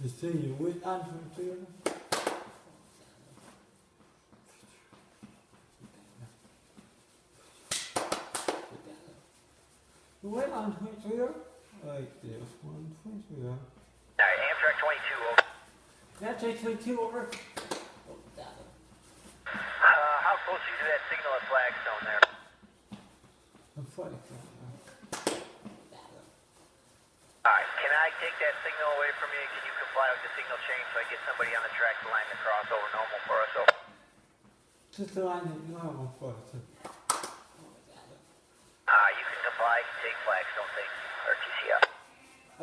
You see, you went on from here. You went on from here. Like this, 1.3. Alright, Amtrak 22 over. That takes me 2 over. How close are you to that signal at Flagstone there? I'm funny. Alright, can I take that signal away from you? Can you comply with the signal change so I get somebody on the track to line the crossover normal for us? Over. Just the line that you have on foot. You can comply, take Flagstone, take RTCF.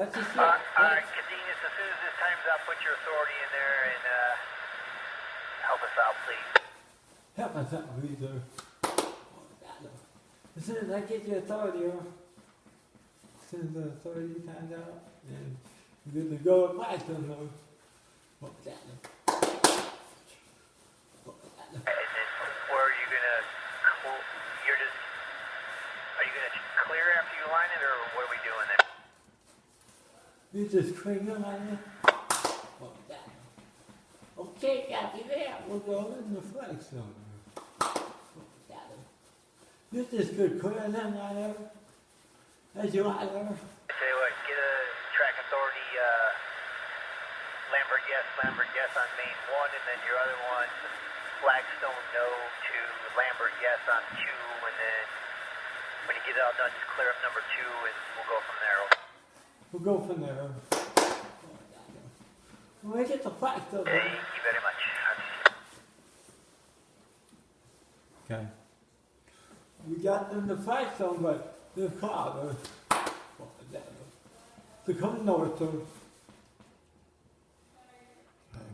That's just it. Alright, Cadenas, as soon as this time's up, put your authority in there and help us out, please. Help us out, Weezer. As soon as I get the authority, as soon as the authority time's out, and you're good to go at Blackstone, though. And then where are you gonna, are you gonna clear after you line it, or what are we doing there? You just clean them on it. Okay, copy that. We'll go in the Flagstone. You just could clear them on there. As you want there. I tell you what, get a track authority, Lambert yes on main 1, and then your other one, Flagstone no to Lambert yes on 2, and then when you get it all done, just clear up number 2, and we'll go from there. We'll go from there. When we get the Flagstone. Thank you very much. Okay. We got them the Flagstone, but the car, they're coming north, so